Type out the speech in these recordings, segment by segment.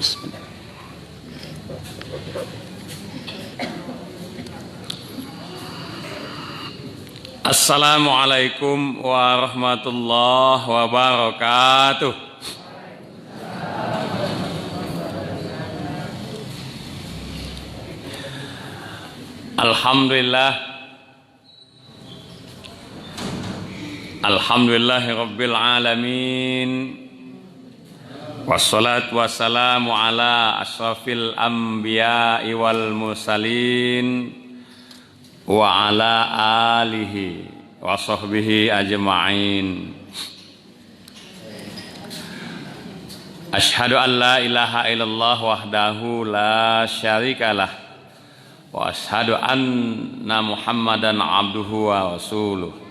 Bismillah. Assalamualaikum warahmatullahi wabarakatuh. Alhamdulillahi rabbil alamin. Wassalatu wassalamu ala ashrafil anbiya'i wal mursalin wa ala alihi wa sahbihi ajma'in. Ashhadu an la ilaha illallah wahdahu la syarikalah wa ashhadu anna Muhammadan abduhu wa rasuluh.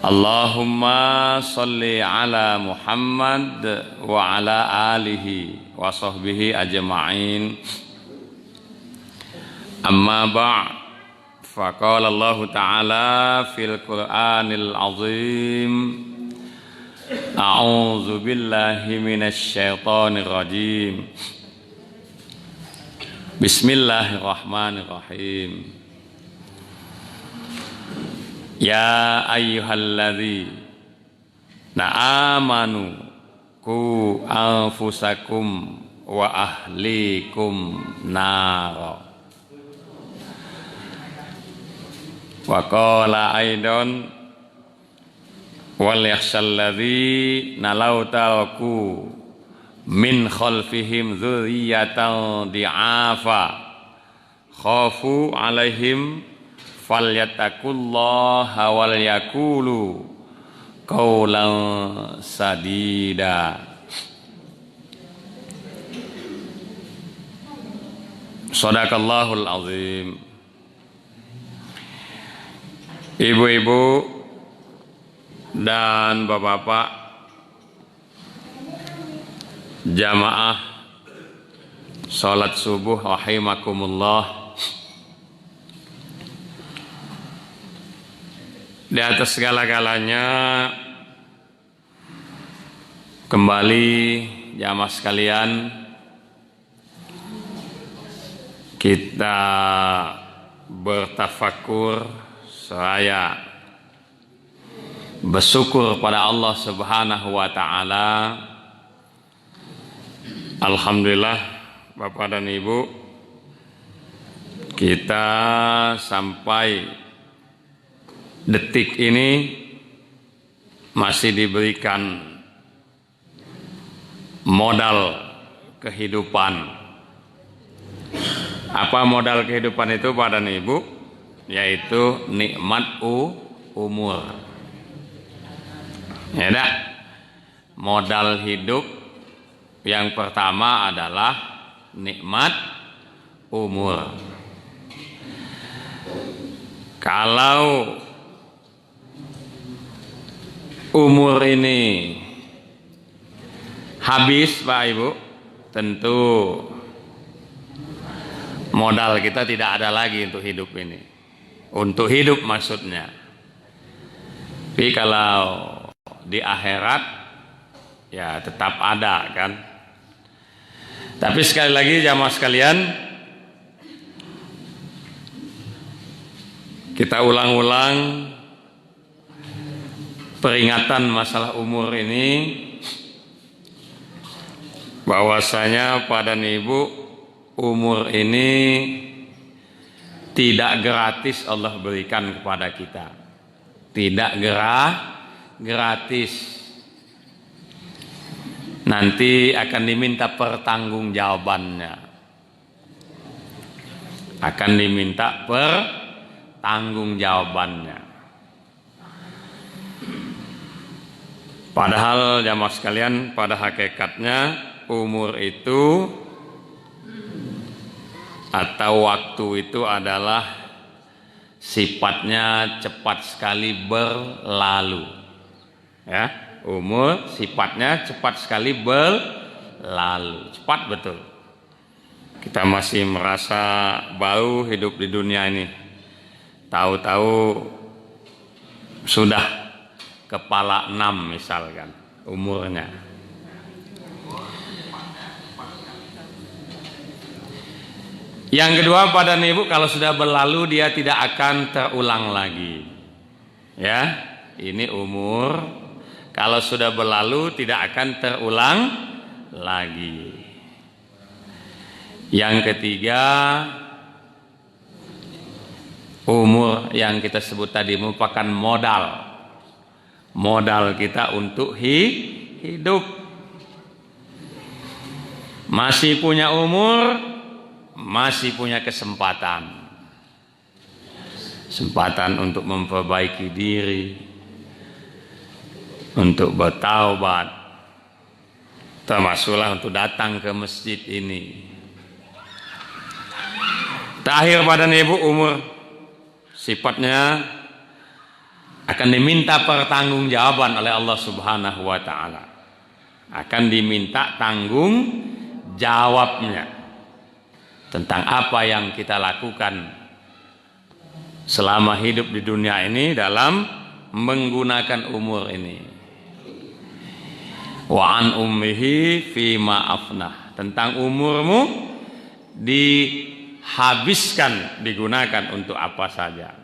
Allahumma salli ala Muhammad wa ala alihi wa sahbihi ajma'in. Amma ba'd, faqala Allah ta'ala fil Qur'anil azim, a'udzu billahi minasy syaithanir rajim. Bismillahirrahmanirrahim. Ya ayyuhalladzina amanu qu anfusakum wa ahlikum nara. Wa qala aidan wal yakhshalladzina law taraku min khalfihim dzurriyyatan di'afa khafu alaihim falyattaqullaha wal yaqulu qawlan sadida. Shadaqallahul azim. Ibu-ibu dan bapak-bapak jamaah salat subuh rahimakumullah. Di atas segala-galanya, kembali jamaah sekalian, kita bertafakur seraya bersyukur pada Allah Subhanahu wa ta'ala. Alhamdulillah Bapak dan Ibu, kita sampai detik ini masih diberikan modal kehidupan. Apa modal kehidupan itu Pak dan Ibu? Yaitu nikmat umur. Ya dah. Modal hidup yang pertama adalah nikmat umur. Kalau umur ini habis Pak Ibu, tentu modal kita tidak ada lagi untuk hidup ini. Untuk hidup maksudnya. Tapi kalau di akhirat ya tetap ada kan. Tapi sekali lagi jamaah sekalian, kita ulang-ulang peringatan masalah umur ini, bahwasanya pada Ibu, umur ini tidak gratis Allah berikan kepada kita. Tidak gratis. Nanti akan diminta pertanggungjawabannya. Akan diminta pertanggungjawabannya. Padahal jamaah sekalian, pada hakikatnya umur itu atau waktu itu adalah sifatnya cepat sekali berlalu. Ya, umur sifatnya cepat sekali berlalu. Cepat betul. Kita masih merasa baru hidup di dunia ini. Tahu-tahu sudah kepala 6 misalkan umurnya. Yang kedua pada ibu, kalau sudah berlalu dia tidak akan terulang lagi. Ya, ini umur kalau sudah berlalu tidak akan terulang lagi. Yang ketiga, umur yang kita sebut tadi merupakan modal kita untuk hidup. Masih punya umur, masih punya kesempatan untuk memperbaiki diri, untuk bertaubat, termasuklah untuk datang ke masjid ini. Terakhir pada ibu, umur sifatnya akan diminta pertanggungjawaban oleh Allah Subhanahu wa taala. Akan diminta tanggung jawabnya tentang apa yang kita lakukan selama hidup di dunia ini dalam menggunakan umur ini. Wa an ummihi fima afnah, tentang umurmu dihabiskan, digunakan untuk apa saja.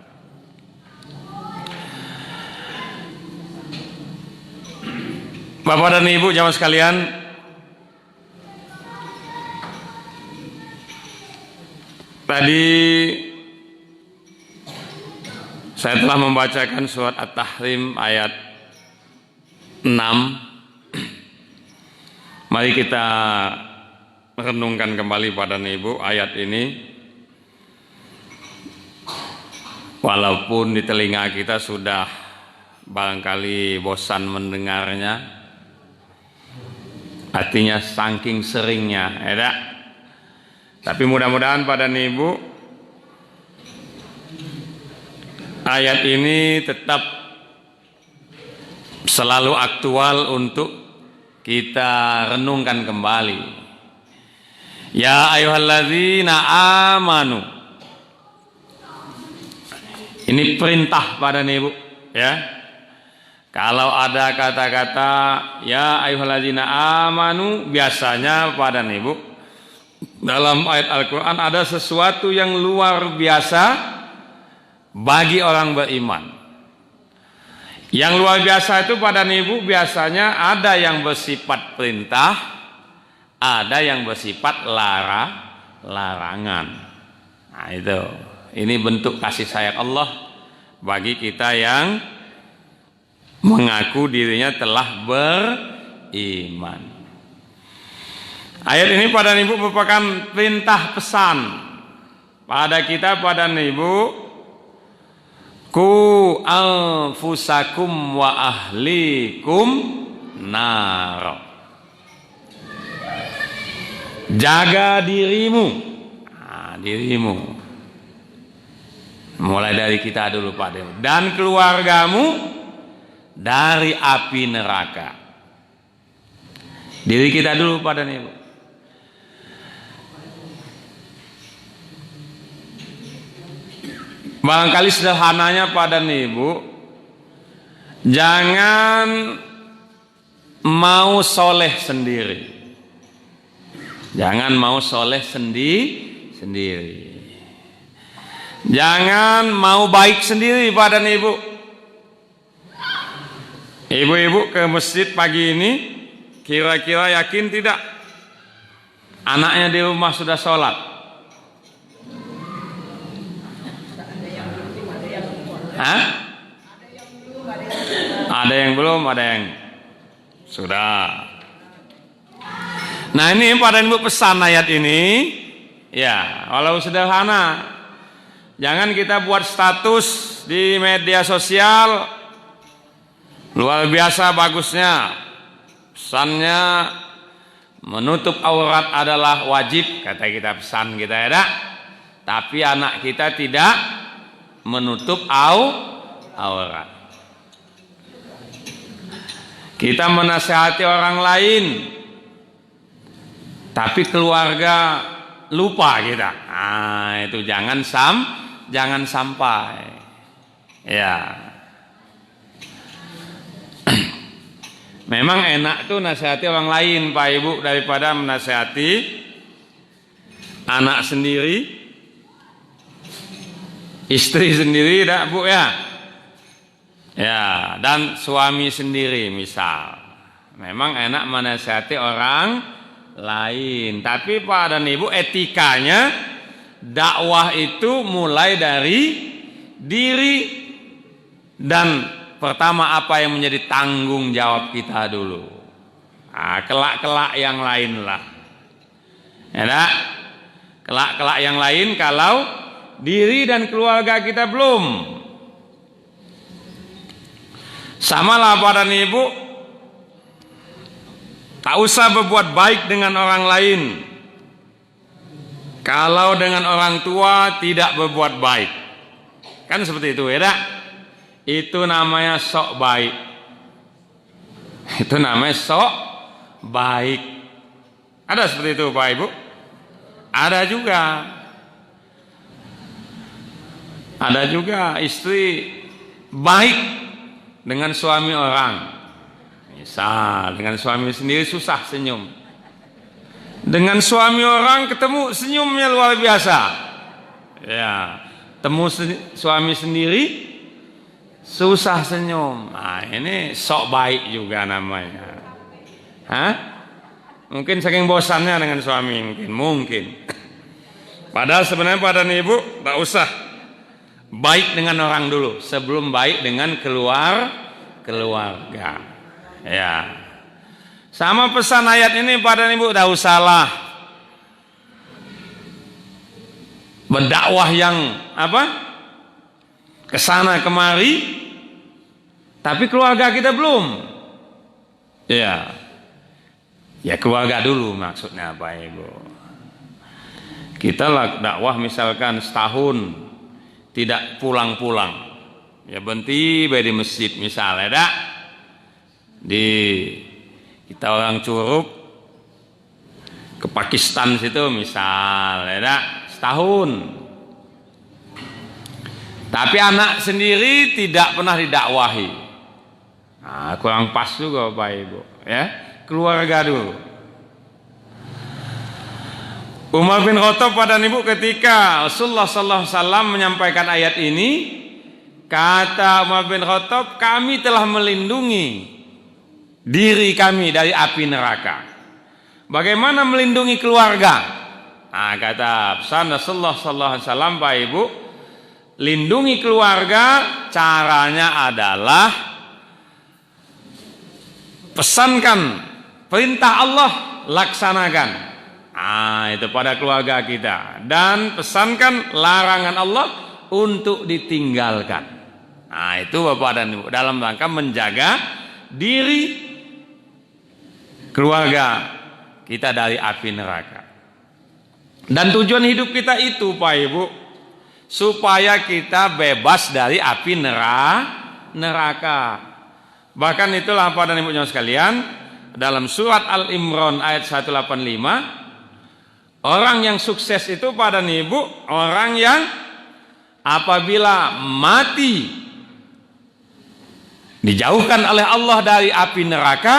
Bapak dan Ibu jamaah sekalian, tadi saya telah membacakan surat At-Tahrim ayat 6. Mari kita renungkan kembali pada ibu ayat ini. Walaupun di telinga kita sudah barangkali bosan mendengarnya, artinya saking seringnya, ya. Tapi mudah-mudahan pada ibu ayat ini tetap selalu aktual untuk kita renungkan kembali. Ya ayyuhalladzina amanu. Ini perintah pada ibu, ya. Kalau ada kata-kata ya ayyuhalladzina amanu, biasanya pada ibu dalam ayat Al-Quran ada sesuatu yang luar biasa bagi orang beriman. Yang luar biasa itu pada ibu biasanya ada yang bersifat perintah, ada yang bersifat larangan. Nah itu, ini bentuk kasih sayang Allah bagi kita yang mengaku dirinya telah beriman. Ayat ini pada ibu merupakan perintah pesan pada kita, pada ibu. Ku anfusakum wa ahlikum nar. Jaga dirimu, dirimu. Mulai dari kita dulu Pak, dan keluargamu dari api neraka. Diri kita dulu pada ibu. Barangkali sederhananya pada ibu, jangan mau soleh sendiri. Jangan mau soleh sendiri. Jangan mau baik sendiri pada ibu. Ibu-ibu ke masjid pagi ini, kira-kira yakin tidak anaknya di rumah sudah sholat? Hah? Ada yang belum, ada yang sudah. Nah ini pada ibu pesan ayat ini, ya walau sederhana, jangan kita buat status di media sosial luar biasa bagusnya. Pesannya menutup aurat adalah wajib, kata kita pesan kita, ya. Tapi anak kita tidak menutup aurat. Kita menasihati orang lain, tapi keluarga lupa kita. Nah, itu jangan sampai. Ya. Memang enak tuh nasihati orang lain Pak Ibu daripada menasihati anak sendiri. Istri sendiri tidak Bu ya? Ya, dan suami sendiri misal. Memang enak menasihati orang lain, tapi Pak dan Ibu etikanya dakwah itu mulai dari diri, dan pertama apa yang menjadi tanggung jawab kita dulu. Nah, kelak-kelak yang lain lah. Ya, kelak-kelak yang lain kalau diri dan keluarga kita belum. Samalah Pak dan Ibu, tak usah berbuat baik dengan orang lain kalau dengan orang tua tidak berbuat baik. Kan seperti itu ya, itu namanya sok baik. Itu namanya sok baik. Ada seperti itu Pak Ibu? Ada juga. Ada juga istri baik dengan suami orang. Misal dengan suami sendiri susah senyum, dengan suami orang ketemu senyumnya luar biasa. Ya, temu suami sendiri susah senyum. Nah, ini sok baik juga namanya. Hah? Mungkin saking bosannya dengan suami, mungkin. Padahal sebenarnya Pak dan Ibu tak usah baik dengan orang dulu sebelum baik dengan keluarga. Ya. Sama pesan ayat ini Pak dan Ibu, tak usahlah berdakwah yang kesana kemari, tapi keluarga kita belum. Ya. Ya keluarga dulu maksudnya Pak Ibu. Kita lah dakwah misalkan setahun tidak pulang-pulang, ya berhenti di masjid misalnya, di kita orang Curug ke Pakistan situ misalnya, setahun, tapi anak sendiri tidak pernah didakwahi. Nah, kurang pas juga Bapak Ibu, ya keluarga dulu. Umar bin Khattab pada Ibu ketika Rasulullah sallallahu alaihi wasallam menyampaikan ayat ini, kata Umar bin Khattab, kami telah melindungi diri kami dari api neraka. Bagaimana melindungi keluarga? Nah, kata pesan Rasulullah sallallahu alaihi wasallam Pak Ibu, lindungi keluarga caranya adalah pesankan perintah Allah, laksanakan. Nah, itu pada keluarga kita, dan pesankan larangan Allah untuk ditinggalkan. Nah, itu Bapak dan Ibu dalam rangka menjaga diri keluarga kita dari api neraka. Dan tujuan hidup kita itu Pak Ibu, supaya kita bebas dari api neraka. Bahkan itulah Bapak dan Ibu sekalian, dalam surat Al-Imran ayat 185, orang yang sukses itu Pak dan Ibu, orang yang apabila mati dijauhkan oleh Allah dari api neraka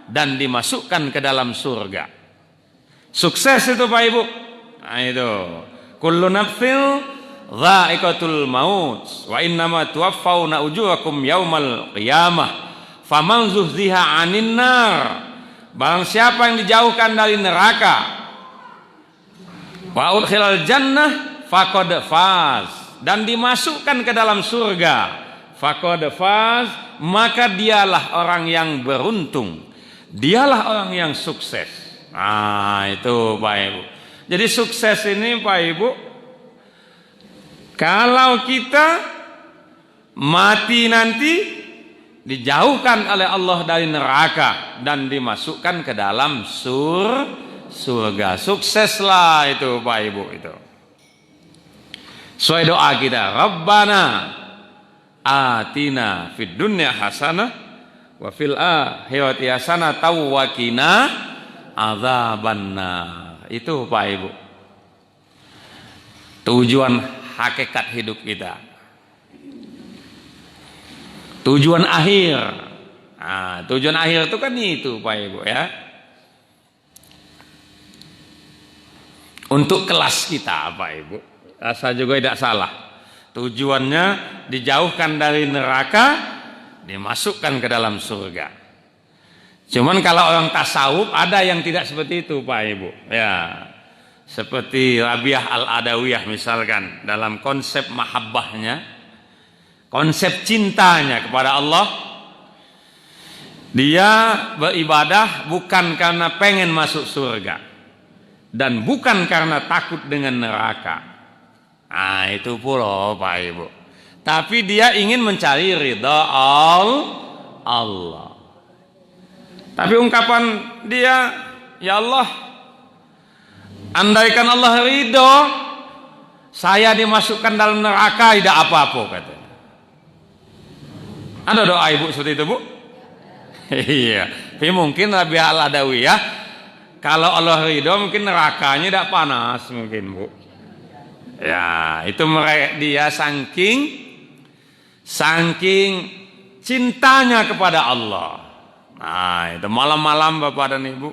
dan dimasukkan ke dalam surga. Sukses itu Pak Ibu. Nah itu, kullu nafsin dha'iqatul maut wa innama tuwaffawna ujurakum yaumal qiyamah faman zuhziha 'anil nar, barang siapa yang dijauhkan dari neraka wa udkhilal jannah faqad faz, dan dimasukkan ke dalam surga, faqad faz, maka dialah orang yang beruntung, dialah orang yang sukses. Nah itu Pak Ibu. Jadi sukses ini Pak Ibu, kalau kita mati nanti dijauhkan oleh Allah dari neraka dan dimasukkan ke dalam surga. Sukseslah itu Pak Ibu itu. Sesuai doa kita, Rabbana atina fid dunya hasanah wa fil akhirati hasanah wa qina adzabannar. Itu Pak Ibu tujuan hakikat hidup kita, tujuan akhir. Nah, tujuan akhir itu kan itu Pak Ibu ya, untuk kelas kita Pak Ibu. Saya juga tidak salah, Tujuannya dijauhkan dari neraka, dimasukkan ke dalam surga. Cuman kalau orang tasawuf ada yang tidak seperti itu Pak Ibu. Ya, seperti Rabi'ah Al-Adawiyah misalkan, dalam konsep mahabbahnya, konsep cintanya kepada Allah, dia beribadah bukan karena pengen masuk surga dan bukan karena takut dengan neraka. Nah itu pula Pak Ibu. Tapi dia ingin mencari ridha Allah. Tapi ungkapan dia, ya Allah, andaikan Allah ridho, saya dimasukkan dalam neraka tidak apa-apa katanya. Ada doa ibu seperti itu Bu? Iya. Tapi mungkin Rabi'ah Al-Adawiyah, kalau Allah ridho mungkin nerakanya tidak panas mungkin Bu. Ya itu dia saking cintanya kepada Allah. Nah itu malam-malam Bapak dan Ibu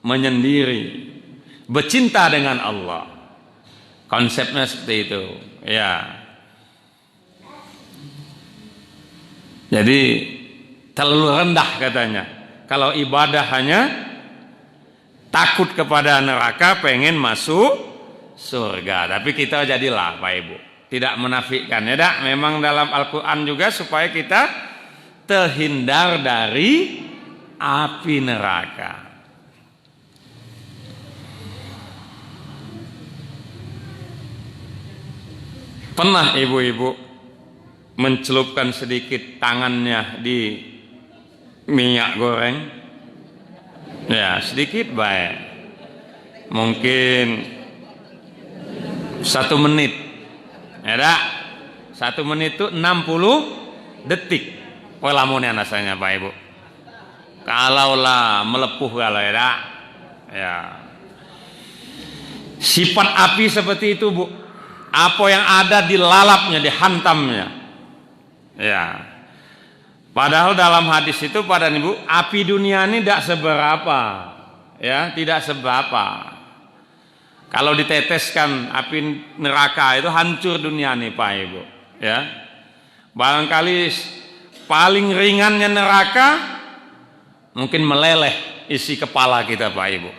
menyendiri, bercinta dengan Allah. Konsepnya seperti itu. Ya. Jadi terlalu rendah katanya. Kalau ibadah hanya takut kepada neraka, pengen masuk surga. Tapi kita jadilah Pak Ibu, tidak menafikan ya dak. Memang dalam Al-Quran juga supaya kita terhindar dari api neraka. Pernah ibu-ibu mencelupkan sedikit tangannya di minyak goreng? Ya sedikit baik. Mungkin 1 menit. Ya dak? 1 menit itu 60 detik. Pelamunnya rasanya Pak Ibu. Kalaulah melepuh kalau ya dak. Ya. Sifat api seperti itu Bu. Apa yang ada dilalapnya, dihantamnya. Ya. Padahal dalam hadis itu pada Ibu, api dunia ini tidak seberapa. Ya, tidak seberapa. Kalau diteteskan api neraka itu hancur dunia nih Pak Ibu. Ya. Barangkali paling ringannya neraka mungkin meleleh isi kepala kita Pak Ibu.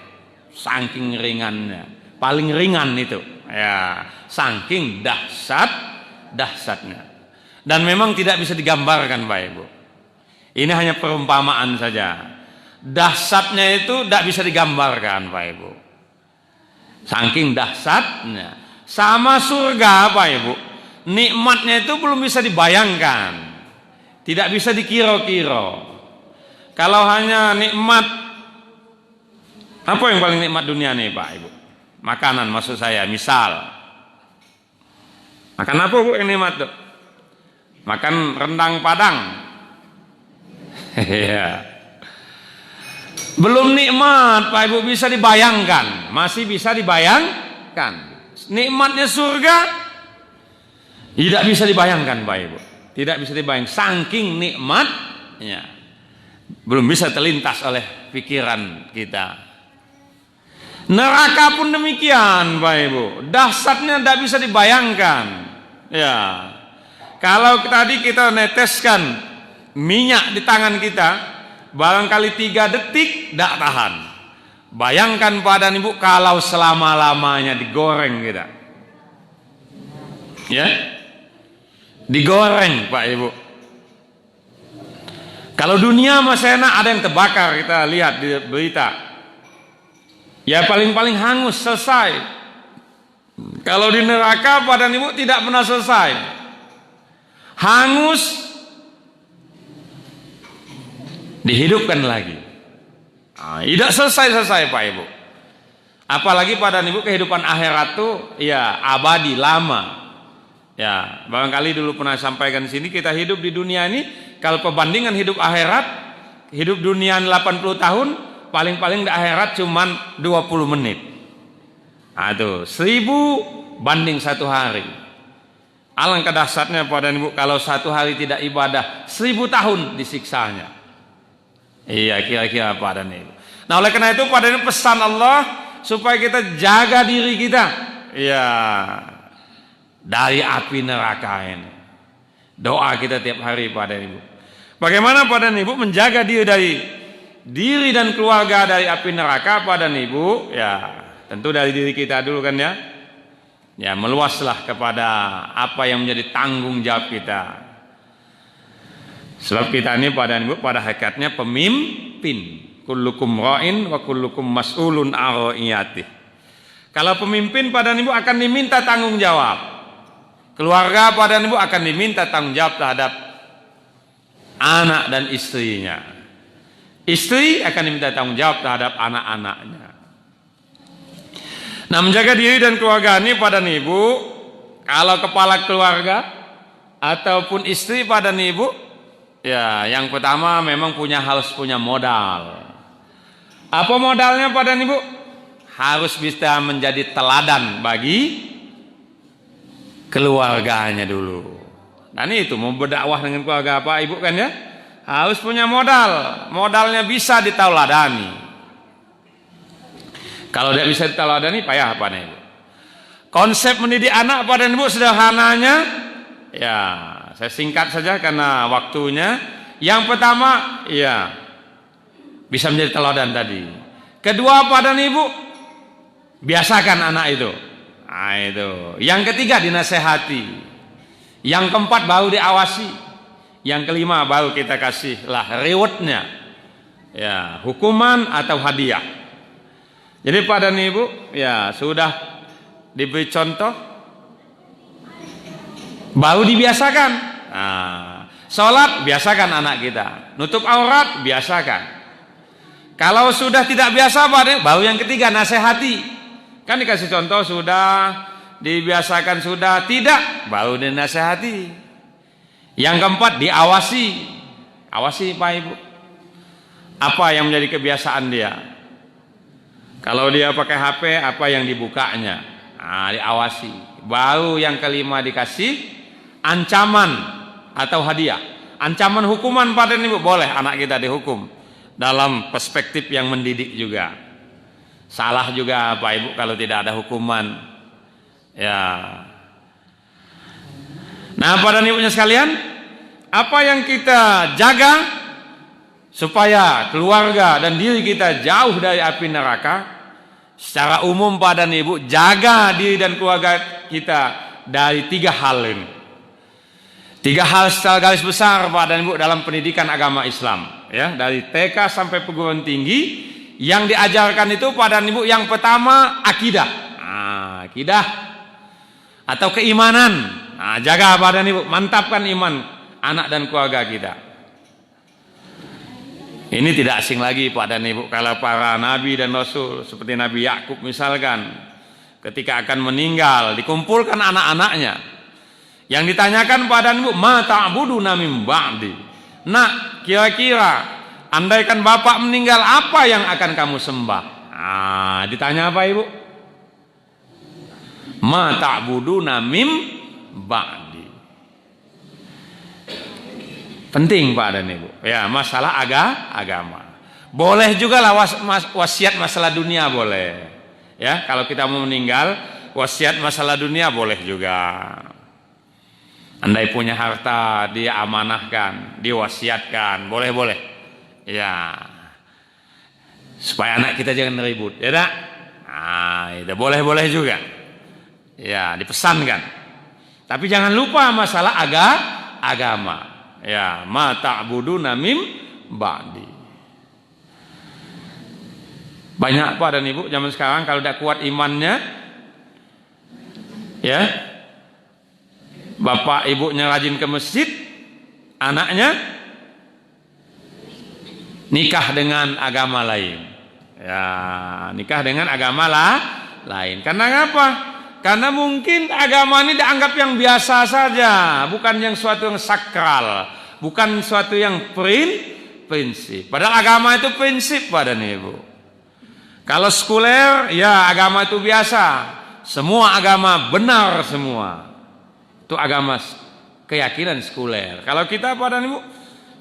Saking ringannya, paling ringan itu. Ya, saking dahsyatnya. Dan memang tidak bisa digambarkan Pak Ibu. Ini hanya perumpamaan saja. Dahsyatnya itu tidak bisa digambarkan Pak Ibu. Saking dahsyatnya. Sama surga Pak Ibu. Nikmatnya itu belum bisa dibayangkan. Tidak bisa dikira-kira. Kalau hanya nikmat, apa yang paling nikmat dunia nih Pak Ibu? Makanan maksud saya, misal. Makan apa Bu yang nikmat tuh? Makan rendang Padang. Iya. Belum nikmat Pak Ibu, bisa dibayangkan. Masih bisa dibayangkan. Nikmatnya surga tidak bisa dibayangkan Pak Ibu. Tidak bisa dibayangkan. Saking nikmatnya belum bisa terlintas oleh pikiran kita. Neraka pun demikian Pak Ibu. Dahsyatnya tidak bisa dibayangkan. Ya. Kalau tadi kita neteskan minyak di tangan kita, barangkali 3 detik tidak tahan. Bayangkan pada Ibu kalau selama-lamanya digoreng kita. Ya. Digoreng Pak Ibu. Kalau dunia masih enak ada yang terbakar, kita lihat di berita. Ya paling-paling hangus selesai. Kalau di neraka pada Ibu tidak pernah selesai. Hangus dihidupkan lagi. Tidak selesai Pak Ibu. Apalagi pada Ibu kehidupan akhirat tuh ya abadi lama. Ya, barangkali dulu pernah sampaikan di sini, kita hidup di dunia ini kalau perbandingan hidup akhirat, hidup dunia 80 tahun, paling-paling di akhirat cuman 20 menit. Aduh, 1000 banding 1 hari. Alangkah dahsyatnya pada Ibu kalau 1 hari tidak ibadah, 1000 tahun disiksanya. Iya, kira-kira pada Ibu. Nah, oleh karena itu pada Ibu pesan Allah supaya kita jaga diri kita. Iya. dari api neraka ini. Doa kita tiap hari pada ibu. Bagaimana pada ibu menjaga diri dan keluarga dari api neraka pada ibu? Ya, tentu dari diri kita dulu kan ya. Ya, meluaslah kepada apa yang menjadi tanggung jawab kita. Sebab kita ini pada ibu pada hakikatnya pemimpin. Kullukum ra'in wa kullukum mas'ulun an ra'iyatih. Kalau pemimpin pada ibu akan diminta tanggung jawab. Keluarga pada ibu akan diminta tanggung jawab terhadap anak dan istrinya. Istri akan diminta tanggung jawab terhadap anak-anaknya. Nah, menjaga diri dan keluarga ini pada ibu, kalau kepala keluarga ataupun istri pada ibu, ya yang pertama memang harus punya modal. Apa modalnya pada ibu? Harus bisa menjadi teladan bagi keluarganya dulu. Dan itu mau berdakwah dengan keluarga apa ibu kan ya? Harus punya modal. Modalnya bisa ditauladani. Kalau tidak bisa diteladani, payah apa nih? Konsep mendidik anak pada ibu sederhananya, ya saya singkat saja karena waktunya. Yang pertama, ya bisa menjadi teladan tadi. Kedua pada ibu, biasakan anak itu. Nah, itu. Yang ketiga dinasehati. Yang keempat baru diawasi. Yang kelima baru kita kasihlah rewardnya, ya hukuman atau hadiah. Jadi pada ibu, ya sudah diberi contoh, baru dibiasakan. Nah, sholat biasakan anak kita, nutup aurat biasakan. Kalau sudah tidak biasa, baru yang ketiga nasihati. Kan dikasih contoh sudah, dibiasakan sudah tidak, baru dinasihati. Yang keempat diawasi. Awasi Pak Ibu. Apa yang menjadi kebiasaan dia? Kalau dia pakai HP, apa yang dibukanya? Nah, diawasi. Baru yang kelima dikasih ancaman atau hadiah. Ancaman hukuman pada ibu, boleh anak kita dihukum dalam perspektif yang mendidik juga. Salah juga Pak Ibu kalau tidak ada hukuman. Ya. Nah, pada ibunya sekalian, apa yang kita jaga supaya keluarga dan diri kita jauh dari api neraka? Secara umum pada ibu, jaga diri dan keluarga kita dari 3 hal ini. 3 hal secara garis besar pada ibu dalam pendidikan agama Islam, ya, dari TK sampai perguruan tinggi yang diajarkan itu pada ibu. Yang pertama akidah. Nah, akidah atau keimanan. Nah, jaga pada ibu, mantapkan iman anak dan keluarga kita. Ini tidak asing lagi pada ibu, kalau para nabi dan rasul seperti Nabi Yakub misalkan, ketika akan meninggal dikumpulkan anak-anaknya. Yang ditanyakan pada ibu, ma ta'buduna min ba'di. Nak, kira-kira andaikan bapak meninggal, apa yang akan kamu sembah? Nah, ditanya apa ibu? Ma ta'buduna min ba'di. Penting Pak dan Ibu. Ya, masalah agama. Boleh juga lah wasiat masalah dunia boleh. Ya, kalau kita mau meninggal, wasiat masalah dunia boleh juga. Andai punya harta, dia amanahkan, diwasiatkan, boleh. Ya. Supaya anak kita jangan ribut, ya tak? Nah, itu boleh juga. Ya, dipesankan. Tapi jangan lupa masalah agama. Ya, ma ta'buduna min ba'di. Banyak Pak dan Ibu zaman sekarang kalau tidak kuat imannya, ya, bapak ibunya rajin ke masjid, anaknya nikah dengan agama lain. Ya, nikah dengan agama lain. Karena apa? Karena mungkin agama ini dianggap yang biasa saja, bukan yang suatu yang sakral, bukan suatu yang prinsip. Padahal agama itu prinsip pada ibu. Kalau sekuler, ya agama itu biasa. Semua agama benar semua. Itu agama keyakinan sekuler. Kalau kita pada ibu,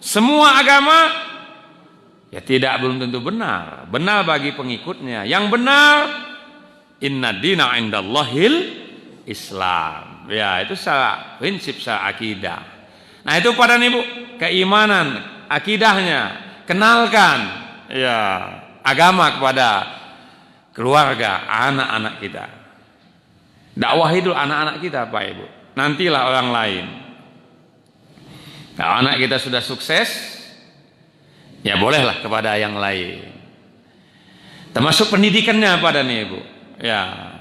semua agama ya belum tentu benar. Benar bagi pengikutnya. Yang benar, inna dina indallahil Islam. Ya, itu secara prinsip, secara akidah. Nah, itu pada Ibu, keimanan, akidahnya, kenalkan ya agama kepada keluarga, anak-anak kita. Dakwahi dulu anak-anak kita, Pak Ibu. Nantilah orang lain. Kalau anak kita sudah sukses, ya bolehlah kepada yang lain. Termasuk pendidikannya pada Ibu. Ya.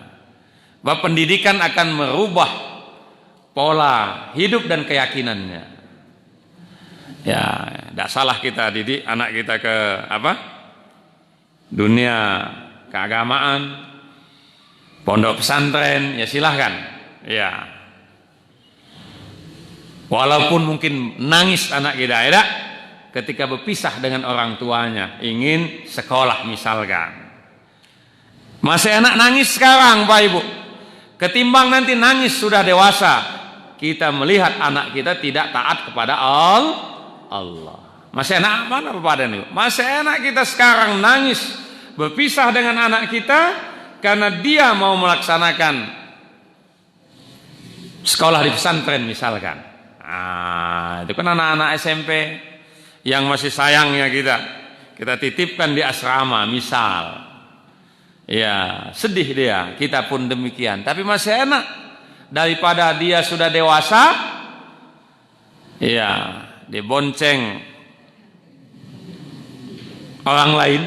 Bahwa pendidikan akan merubah pola hidup dan keyakinannya. Ya, tidak salah kita didik anak kita ke dunia keagamaan, pondok pesantren, ya silahkan. Ya. Walaupun mungkin nangis anak kita, ya, ketika berpisah dengan orang tuanya, ingin sekolah misalkan. Masih enak nangis sekarang, Pak Ibu. Ketimbang nanti nangis sudah dewasa, kita melihat anak kita tidak taat kepada Allah. Masih enak mana Bapak dan Ibu? Masih enak kita sekarang nangis berpisah dengan anak kita karena dia mau melaksanakan sekolah di pesantren misalkan. Itu kan anak-anak SMP yang masih sayangnya kita titipkan di asrama misal. Ya, sedih dia, kita pun demikian. Tapi masih enak daripada dia sudah dewasa, ya, dibonceng orang lain.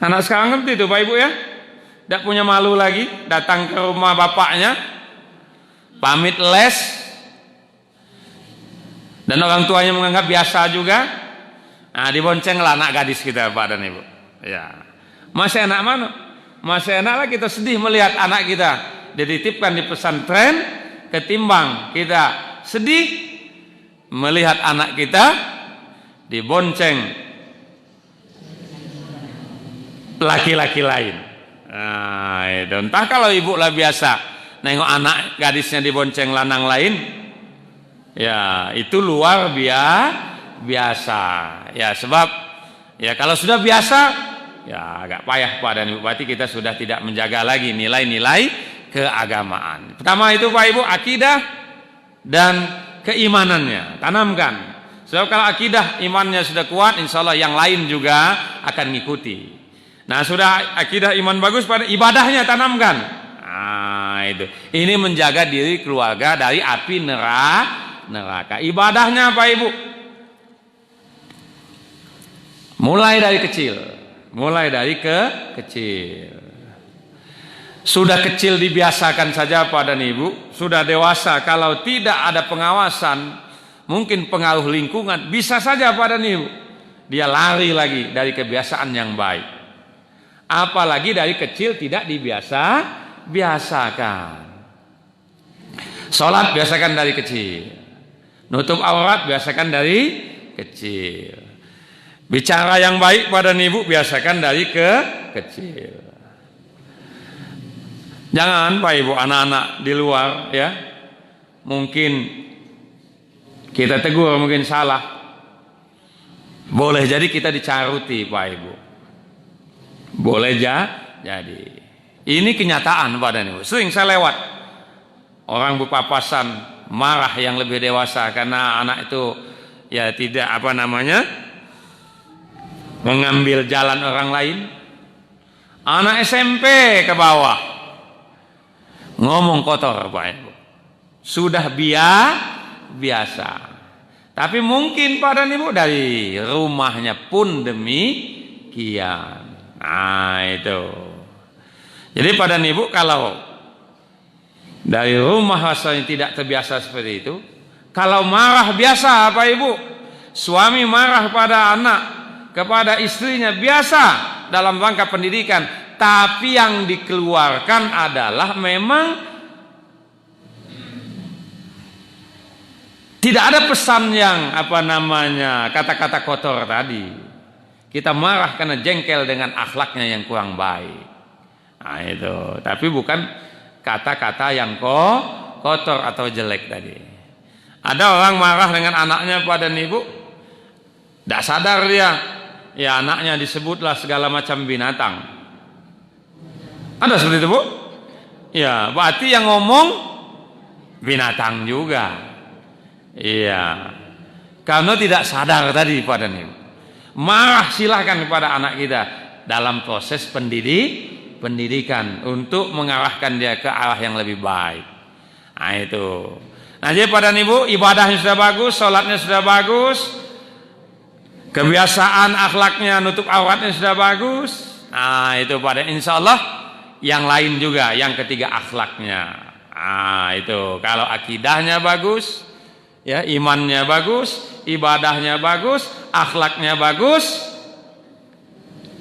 Anak sekarang ngerti itu Pak Ibu ya, tidak punya malu lagi, datang ke rumah bapaknya, pamit les, dan orang tuanya menganggap biasa juga. Nah, diboncenglah anak gadis kita Pak dan Ibu. Ya. Masih enak mana? Masih enaklah kita sedih melihat anak kita dititipkan di pesantren ketimbang kita sedih melihat anak kita dibonceng laki-laki lain. Nah, itu entah kalau ibu lah biasa nengok anak gadisnya dibonceng lanang lain, ya itu luar biasa. Ya sebab ya kalau sudah biasa, ya agak payah Pak dan Ibu, berarti kita sudah tidak menjaga lagi nilai-nilai keagamaan. Pertama itu Pak Ibu, akidah dan keimanannya, tanamkan. Sebab kalau akidah imannya sudah kuat, insya Allah yang lain juga akan mengikuti. Nah sudah akidah iman bagus, pada ibadahnya tanamkan. Nah itu, ini menjaga diri keluarga dari api neraka. Ibadahnya Pak Ibu, mulai dari kecil. Mulai dari kecil. Sudah kecil dibiasakan saja Pak dan Ibu. Sudah dewasa kalau tidak ada pengawasan, mungkin pengaruh lingkungan, bisa saja Pak dan Ibu dia lari lagi dari kebiasaan yang baik. Apalagi dari kecil tidak biasakan. Sholat biasakan dari kecil. Nutup aurat biasakan dari kecil. Bicara yang baik pada Ibu biasakan dari kecil. Jangan Pak Ibu anak-anak di luar ya, mungkin kita tegur, mungkin salah, boleh jadi kita dicaruti Pak Ibu. Boleh jadi. Ini kenyataan Pak dan Ibu. Sering saya lewat orang berpapasan marah yang lebih dewasa karena anak itu ya tidak mengambil jalan orang lain. Anak SMP ke bawah ngomong kotor Pak Ibu. Sudah biasa. Tapi mungkin pada Ibu dari rumahnya pun demikian. Nah itu. Jadi pada Ibu kalau dari rumah rasanya tidak terbiasa seperti itu, kalau marah biasa Pak Ibu, suami marah pada anak, kepada istrinya biasa dalam rangka pendidikan, tapi yang dikeluarkan adalah memang tidak ada pesan yang kata-kata kotor tadi. Kita marah karena jengkel dengan akhlaknya yang kurang baik. Nah itu, tapi bukan kata-kata yang kotor atau jelek tadi. Ada orang marah dengan anaknya pada Ibu, tidak sadar dia. Ya anaknya disebutlah segala macam binatang. Ada seperti itu Bu? Ya berarti yang ngomong binatang juga. Iya. Karena tidak sadar tadi pada nih. Marah silahkan kepada anak kita dalam proses pendidikan untuk mengarahkan dia ke arah yang lebih baik. Nah itu. Nah jadi pada ibu, ibadahnya sudah bagus, sholatnya sudah bagus, kebiasaan akhlaknya nutup auratnya sudah bagus. Nah itu pada insya Allah yang lain juga, yang ketiga akhlaknya. Nah itu kalau akidahnya bagus, ya imannya bagus, ibadahnya bagus, akhlaknya bagus,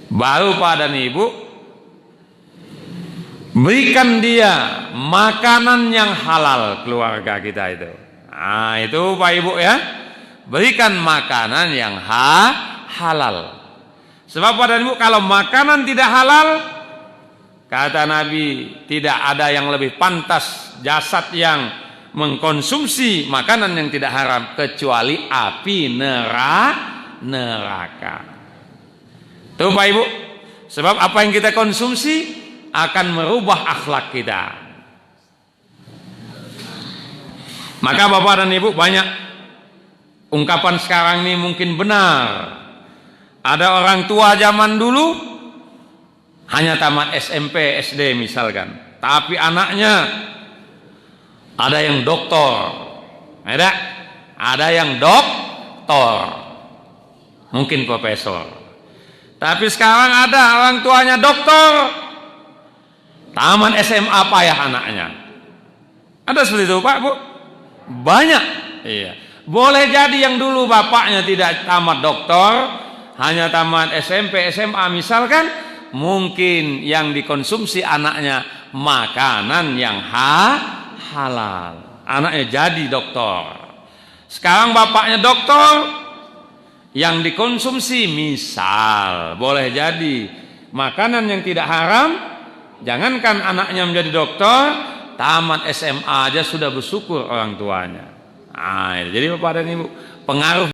baru pada ibu berikan dia makanan yang halal keluarga kita itu. Nah itu Pak Ibu ya, berikan makanan yang halal. Sebab pada ibu kalau makanan tidak halal, kata Nabi tidak ada yang lebih pantas jasad yang mengkonsumsi makanan yang tidak haram kecuali api neraka. Tuh Pak Ibu, sebab apa yang kita konsumsi akan merubah akhlak kita. Maka Bapak dan Ibu, banyak ungkapan sekarang ini mungkin benar. Ada orang tua zaman dulu hanya tamat SMP, SD misalkan, tapi anaknya ada yang doktor, ada yang doktor, mungkin profesor. Tapi sekarang ada orang tuanya doktor, taman SMA payah anaknya. Ada seperti itu Pak, Bu? Banyak. Iya. Boleh jadi yang dulu bapaknya tidak tamat doktor, hanya tamat SMP, SMA misalkan, mungkin yang dikonsumsi anaknya makanan yang halal. Anaknya jadi doktor. Sekarang bapaknya doktor, yang dikonsumsi misal boleh jadi makanan yang tidak haram. Jangankan anaknya menjadi dokter, tamat SMA aja sudah bersyukur orang tuanya. Nah, jadi Bapak dan Ibu, pengaruh